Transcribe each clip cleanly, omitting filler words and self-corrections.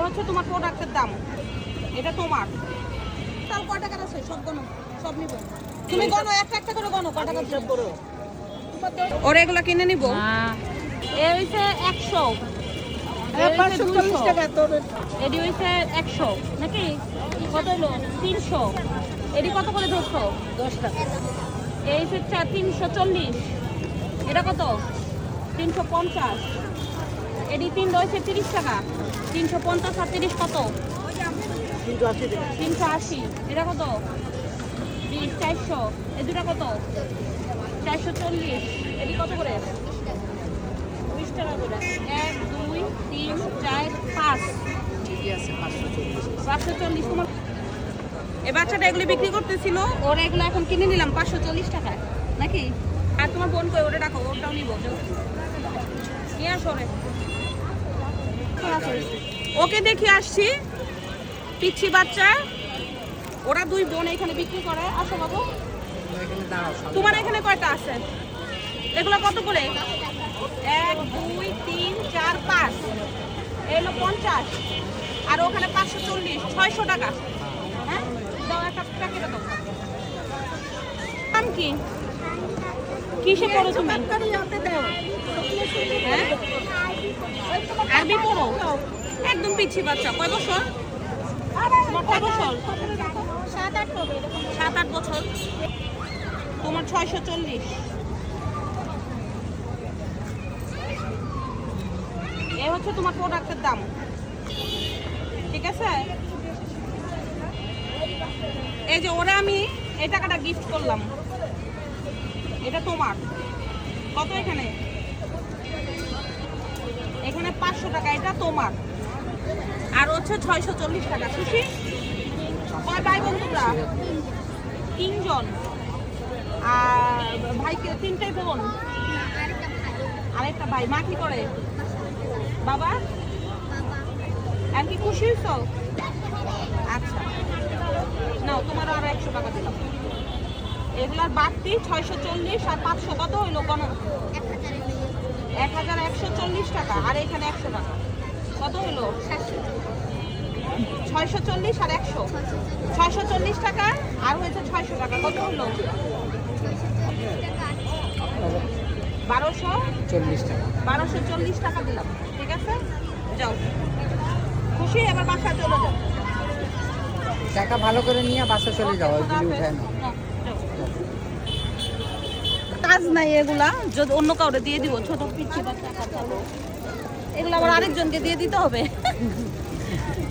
হচ্ছে তোমার প্রোডাক্টের দাম, এটা তোমার। তাও কয় টাকার আছে সব গনো, সব নিব। তুমি গনো, একটা একটা করে গনো কয় টাকা হিসাব করো। ওরে এগুলা কিনে নিব। এই হইছে 100, এই 540 টাকা তোর। এডি হইছে 100 নাকি কত হলো 300। এডি কত করে ধরছো? 10 টাকা। এই হচ্ছে 340। এটা কত? 350। এডি 3 হইছে 30 টাকা। 350 আর 30 কত? 380। এটা কত? 20, 400। এই দুটা কত? 440। এডি কত করে? 20 টাকা করে। 1, 2, 3, 4, 5। ঠিকই আছে 540। 540 তোমার। এই বাচ্চাটা এগুলি বিক্রি করতেছিল, ওরা এগুলো এখন কিনে নিলাম 540 টাকায় নাকি? আর তোমার বোন কই? ওটা রাখো, ওটাও নিব। নিয়ে আসো রে। ওকে দেখে আসছি, পিচ্ছি বাচ্চা। ওরা দুই বোন এখানে বিক্রি করে। আসো বাবু, তোমার এখানে কয়টা আছে? এগুলো কত করে? 1, 2, 3, 4, 5। এগুলো 50 আর ওখানে 540, 600 টাকা। হ্যাঁ দাও, একটা প্যাকেটে দাও। নাম কি? কিসে পড়ো তুমি? হ্যাঁ আরবি পড়ো? একদম পিচ্ছি বাচ্চা। কয় বছর? তোমার কয় বছর? 7-8 বছর। তোমার 640। এই হচ্ছে তোমার প্রোডাক্টের দাম, ঠিক আছে? এই যে ওরা আমি এই টাকাটা গিফট করলাম, এটা তোমার। কত এখানে? এখানে 500 টাকা, এটা তোমার। আর হচ্ছে 640 টাকা। খুশি? কয় ভাই বোন তোমরা? 3 জন। আর ভাইকে 3টাই বোন? আরেকটা ভাই। মা কি করে? বাবা? আর কি খুশি হইছ? আচ্ছা নাও, তোমার আরো 100 টাকা দিলাম। এগুলার বাড়তি 640 আর 500 কত হইলো? কোন 1140 টাকা। আর এখানে 100 টাকা, কত হইলো? 640 আর 100, 640 টাকা। আর হয়েছে 600 টাকা, কত হলো? 1240 টাকা। 1240 টাকা দিলাম, ঠিক আছে? যাও, খুশি? এবার বাসায় চলে যাও। টাকা ভালো করে নিয়ে বাসা চলে যাও, ওইগুলি উঠায় না। কাজ নাই এগুলা, যদি অন্য কাউরে দিয়ে দিব। ছোট পিচ্ছি বাচ্চা এগুলো আবার আরেকজনকে দিয়ে দিতে হবে।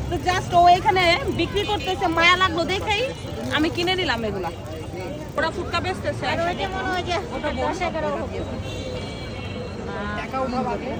তো জাস্ট ও এখানে বিক্রি করতেছে, মায়া লাগলো দেখেই আমি কিনে নিলাম এগুলা। ওরা ফুটকা বেচতেছে। টাকা উঠাও আগে।